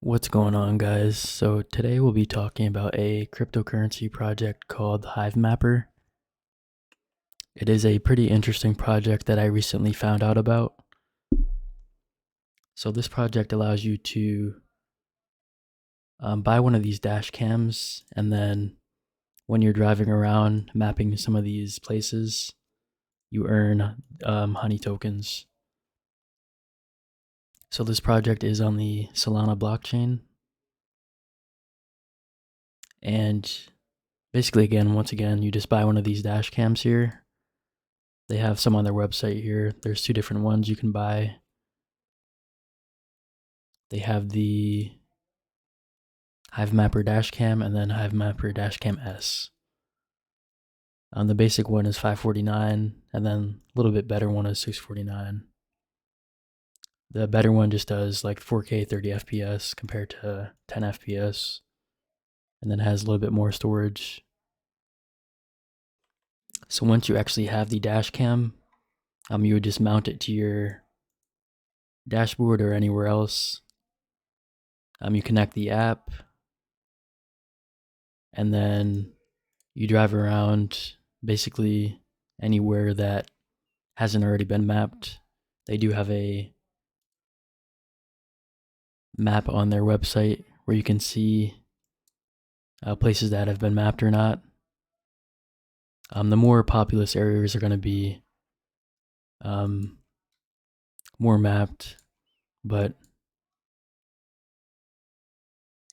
What's going on, guys? So today we'll be talking about a cryptocurrency project called Hivemapper. It is a pretty interesting project that I recently found out about. So this project allows you to buy one of these dash cams, and then when you're driving around mapping some of these places, you earn honey tokens. So this project is on the Solana blockchain, and basically, once again, you just buy one of these dash cams here. They have some on their website here. There's two different ones you can buy. They have the Hivemapper Dashcam and then Hivemapper Dashcam S. The basic one is $549, and then a little bit better one is $649. The better one just does like 4K 30 FPS compared to 10 FPS, and then has a little bit more storage. So once you actually have the dashcam, you would just mount it to your dashboard or anywhere else. You connect the app, and then you drive around basically anywhere that hasn't already been mapped. They do have a map on their website where you can see places that have been mapped or not. The more populous areas are going to be more mapped, but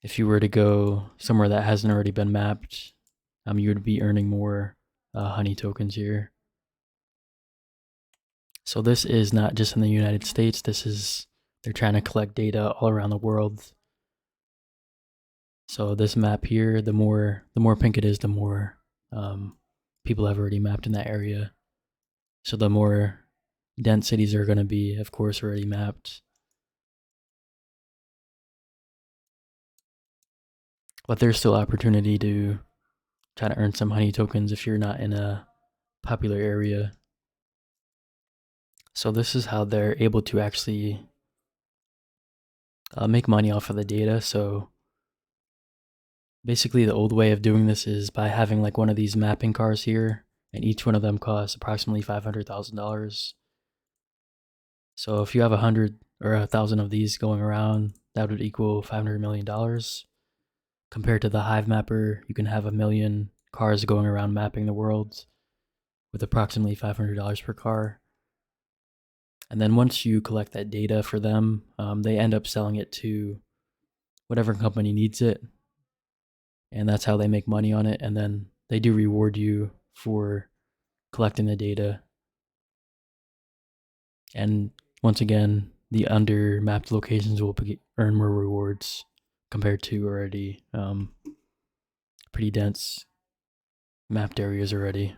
if you were to go somewhere that hasn't already been mapped, you would be earning more honey tokens here. So this is not just in the United States. They're trying to collect data all around the world. So this map here, the more pink it is, the more people have already mapped in that area. So the more dense cities are going to be, of course, already mapped. But there's still opportunity to try to earn some honey tokens if you're not in a popular area. So this is how they're able to actually make money off of the data. So basically the old way of doing this is by having like one of these mapping cars here, and each one of them costs approximately $500,000. So if you have 100 or 1,000 of these going around, that would equal $500 million. Compared to the Hivemapper, you can have 1 million cars going around mapping the world with approximately $500 per car. And then once you collect that data for them, they end up selling it to whatever company needs it. And that's how they make money on it. And then they do reward you for collecting the data. And once again, the under mapped locations will earn more rewards compared to already pretty dense mapped areas already.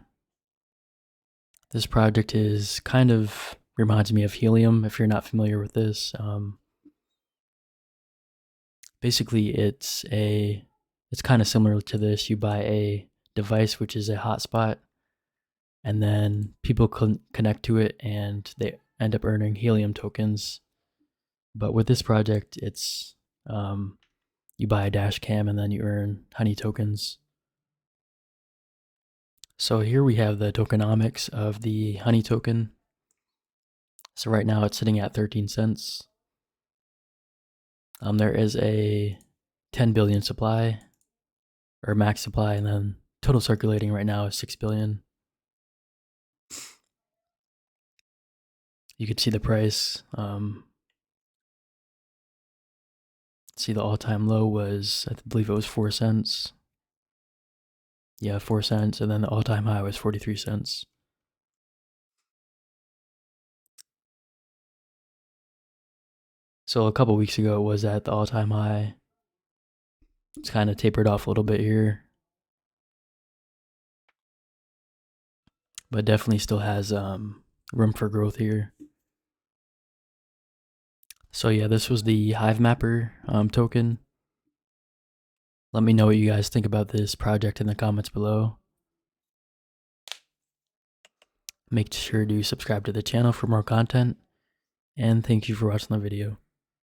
This project is kind of reminds me of Helium, if you're not familiar with this. Basically, it's kind of similar to this. You buy a device, which is a hotspot, and then people connect to it, and they end up earning Helium tokens. But with this project, it's you buy a dash cam, and then you earn honey tokens. So here we have the tokenomics of the honey token. So right now it's sitting at 13 cents. There is a 10 billion supply, or max supply, and then total circulating right now is 6 billion. You could see the price. See, the all-time low was, I believe it was 4 cents. Yeah, 4 cents, and then the all-time high was 43 cents. So a couple weeks ago it was at the all-time high. It's kind of tapered off a little bit here, but definitely still has room for growth here. So yeah, this was the Hivemapper token. Let me know what you guys think about this project in the comments below. Make sure to subscribe to the channel for more content, and thank you for watching the video.